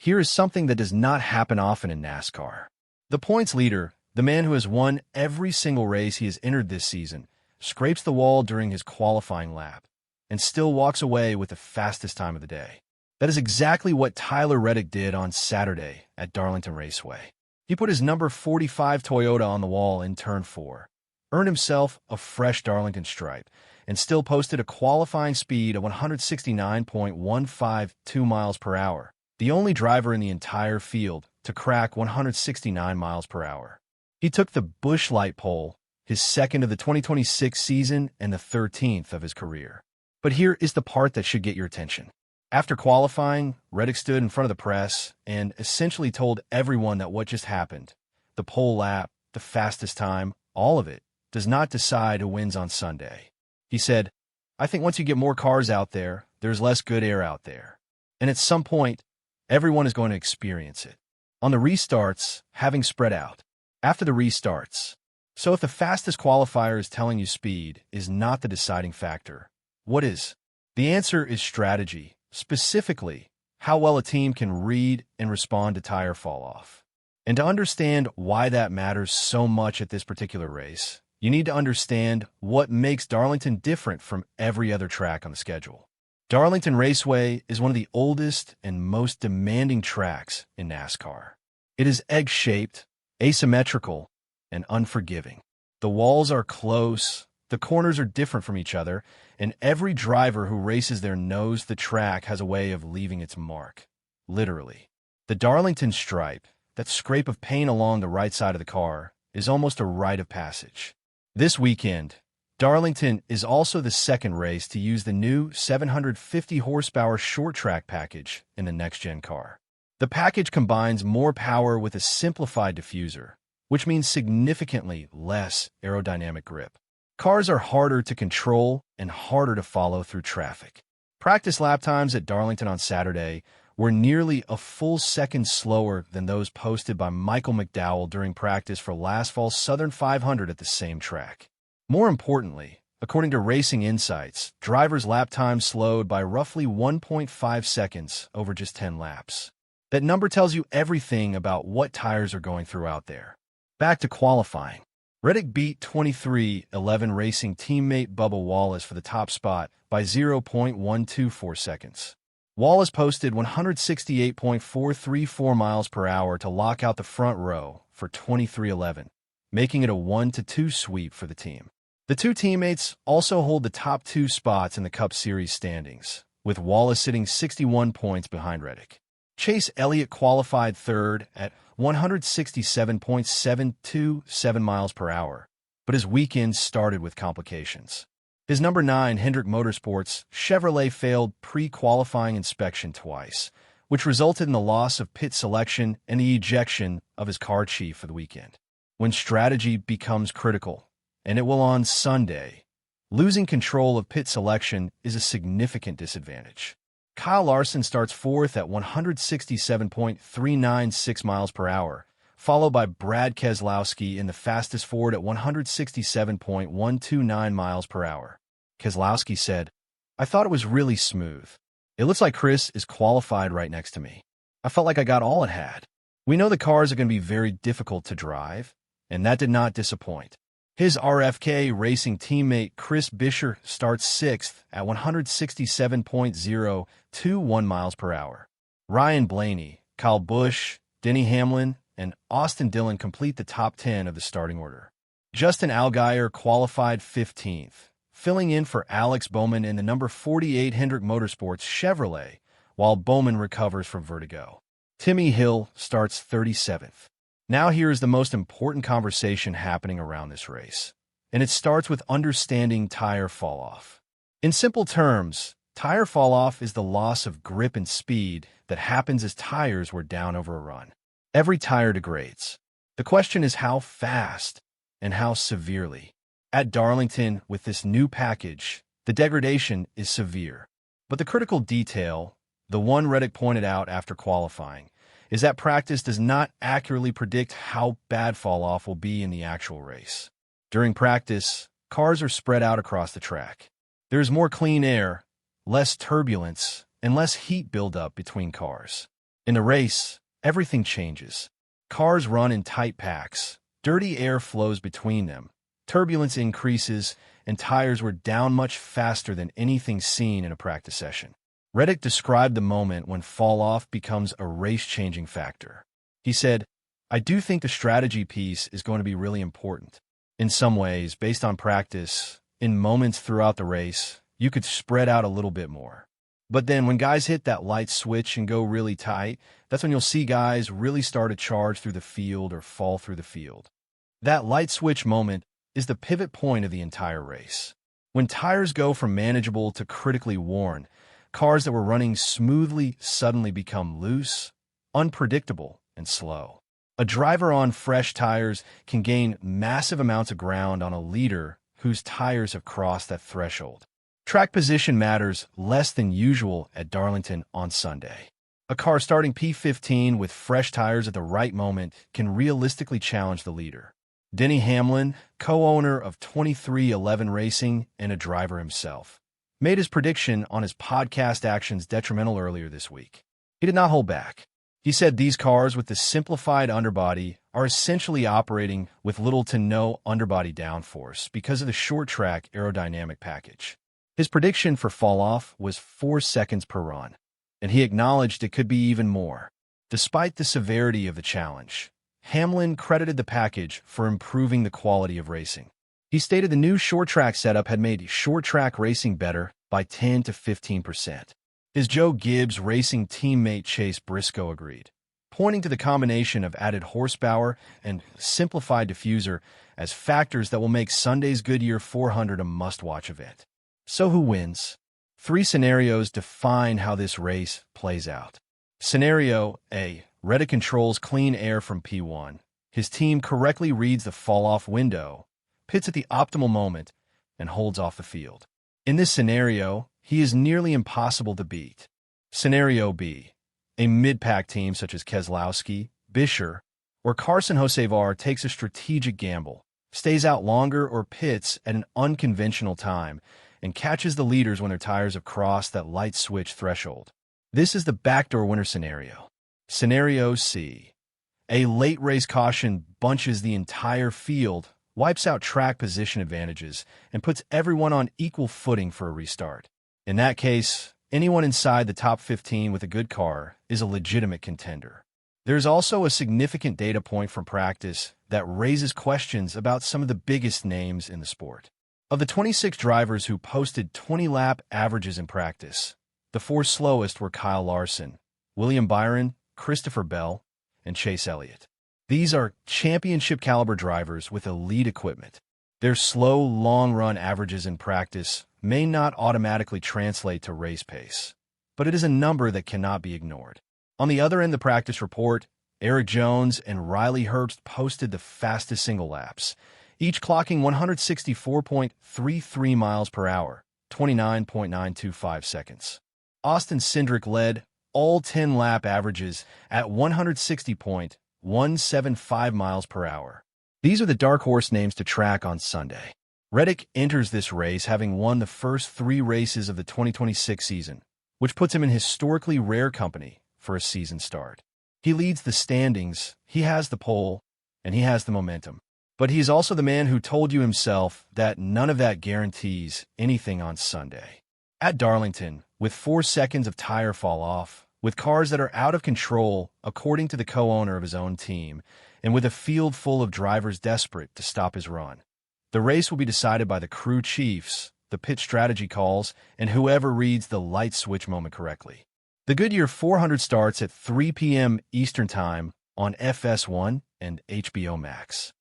Here is something that does not happen often in NASCAR. The points leader, the man who has won every single race he has entered this season, scrapes the wall during his qualifying lap and still walks away with the fastest time of the day. That is exactly what Tyler Reddick did on Saturday at Darlington Raceway. He put his number 45 Toyota on the wall in Turn 4, earned himself a fresh Darlington stripe, and still posted a qualifying speed of 169.152 miles per hour, the only driver in the entire field to crack 169 miles per hour. He took the Busch Light pole, his second of the 2026 season and the 13th of his career. But here is the part that should get your attention. After qualifying, Reddick stood in front of the press and essentially told everyone that what just happened, the pole lap, the fastest time, all of it, does not decide who wins on Sunday. He said, "I think once you get more cars out there, there's less good air out there. And at some point, everyone is going to experience it. On the restarts, having spread out. After the restarts. So if the fastest qualifier is telling you speed is not the deciding factor, what is? The answer is strategy. Specifically, how well a team can read and respond to tire fall-off. And to understand why that matters so much at this particular race, you need to understand what makes Darlington different from every other track on the schedule. Darlington Raceway is one of the oldest and most demanding tracks in NASCAR. It is egg-shaped, asymmetrical, and unforgiving. The walls are close, the corners are different from each other, and every driver who races there knows the track has a way of leaving its mark. Literally. The Darlington stripe, that scrape of paint along the right side of the car, is almost a rite of passage. This weekend, Darlington is also the second race to use the new 750 horsepower short track package in the next-gen car. The package combines more power with a simplified diffuser, which means significantly less aerodynamic grip. Cars are harder to control and harder to follow through traffic. Practice lap times at Darlington on Saturday were nearly a full second slower than those posted by Michael McDowell during practice for last fall's Southern 500 at the same track. More importantly, according to Racing Insights, drivers' lap time slowed by roughly 1.5 seconds over just 10 laps. That number tells you everything about what tires are going through out there. Back to qualifying. Reddick beat 23-11 Racing teammate Bubba Wallace for the top spot by 0.124 seconds. Wallace posted 168.434 miles per hour to lock out the front row for 23-11, making it a 1-2 sweep for the team. The two teammates also hold the top two spots in the Cup Series standings, with Wallace sitting 61 points behind Reddick. Chase Elliott qualified third at 167.727 miles per hour, but his weekend started with complications. His number 9 Hendrick Motorsports Chevrolet failed pre-qualifying inspection twice, which resulted in the loss of pit selection and the ejection of his car chief for the weekend. When strategy becomes critical, and it will on Sunday, losing control of pit selection is a significant disadvantage. Kyle Larson starts fourth at 167.396 miles per hour, followed by Brad Keselowski in the fastest Ford at 167.129 miles per hour. Keselowski said, "I thought it was really smooth. It looks like Chris is qualified right next to me. I felt like I got all it had. We know the cars are going to be very difficult to drive, and that did not disappoint." His RFK Racing teammate Chris Buescher starts sixth at 167.021 miles per hour. Ryan Blaney, Kyle Busch, Denny Hamlin, and Austin Dillon complete the top 10 of the starting order. Justin Allgaier qualified 15th, filling in for Alex Bowman in the number 48 Hendrick Motorsports Chevrolet, while Bowman recovers from vertigo. Timmy Hill starts 37th. Now here is the most important conversation happening around this race, and it starts with understanding tire fall-off. In simple terms, tire fall-off is the loss of grip and speed that happens as tires wear down over a run. Every tire degrades. The question is how fast and how severely. At Darlington, with this new package, the degradation is severe. But the critical detail, the one Reddick pointed out after qualifying, is that practice does not accurately predict how bad fall-off will be in the actual race. During practice, cars are spread out across the track. There is more clean air, less turbulence, and less heat buildup between cars. In the race, everything changes. Cars run in tight packs, dirty air flows between them, turbulence increases, and tires were down much faster than anything seen in a practice session. Reddick described the moment when fall-off becomes a race-changing factor. He said, "I do think the strategy piece is going to be really important. In some ways, based on practice, in moments throughout the race, you could spread out a little bit more. But then when guys hit that light switch and go really tight, that's when you'll see guys really start to charge through the field or fall through the field. That light switch moment is the pivot point of the entire race. When tires go from manageable to critically worn, cars that were running smoothly suddenly become loose, unpredictable, and slow. A driver on fresh tires can gain massive amounts of ground on a leader whose tires have crossed that threshold. Track position matters less than usual at Darlington on Sunday. A car starting P15 with fresh tires at the right moment can realistically challenge the leader. Denny Hamlin, co-owner of 2311 Racing and a driver himself, made his prediction on his podcast Actions Detrimental earlier this week. He did not hold back. He said these cars with the simplified underbody are essentially operating with little to no underbody downforce because of the short-track aerodynamic package. His prediction for fall-off was 4 seconds per run, and he acknowledged it could be even more. Despite the severity of the challenge, Hamlin credited the package for improving the quality of racing. He stated the new short-track setup had made short-track racing better by 10 to 15%. His Joe Gibbs Racing teammate Chase Briscoe agreed, pointing to the combination of added horsepower and simplified diffuser as factors that will make Sunday's Goodyear 400 a must-watch event. So who wins? 3 scenarios define how this race plays out. Scenario A. Reddick controls clean air from P1. His team correctly reads the fall-off window, pits at the optimal moment, and holds off the field. In this scenario, he is nearly impossible to beat. Scenario B. A mid-pack team such as Keselowski, Bisher, or Carson Hocevar takes a strategic gamble, stays out longer or pits at an unconventional time, and catches the leaders when their tires have crossed that light switch threshold. This is the backdoor winner scenario. Scenario C. A late race caution bunches the entire field, wipes out track position advantages, and puts everyone on equal footing for a restart. In that case, anyone inside the top 15 with a good car is a legitimate contender. There's also a significant data point from practice that raises questions about some of the biggest names in the sport. Of the 26 drivers who posted 20-lap averages in practice, the 4 slowest were Kyle Larson, William Byron, Christopher Bell, and Chase Elliott. These are championship-caliber drivers with elite equipment. Their slow, long-run averages in practice may not automatically translate to race pace, but it is a number that cannot be ignored. On the other end of the practice report, Eric Jones and Riley Herbst posted the fastest single laps, each clocking 164.33 miles per hour, 29.925 seconds. Austin Cindric led all 10-lap averages at 160.175 miles per hour. These are the dark horse names to track on Sunday. Reddick enters this race having won the first 3 races of the 2026 season, which puts him in historically rare company for a season start. He leads the standings, he has the pole, and he has the momentum. But he's also the man who told you himself that none of that guarantees anything on Sunday. At Darlington, with 4 seconds of tire fall off, with cars that are out of control according to the co-owner of his own team, and with a field full of drivers desperate to stop his run, the race will be decided by the crew chiefs, the pit strategy calls, and whoever reads the light switch moment correctly. The Goodyear 400 starts at 3 p.m. Eastern Time on FS1 and HBO Max.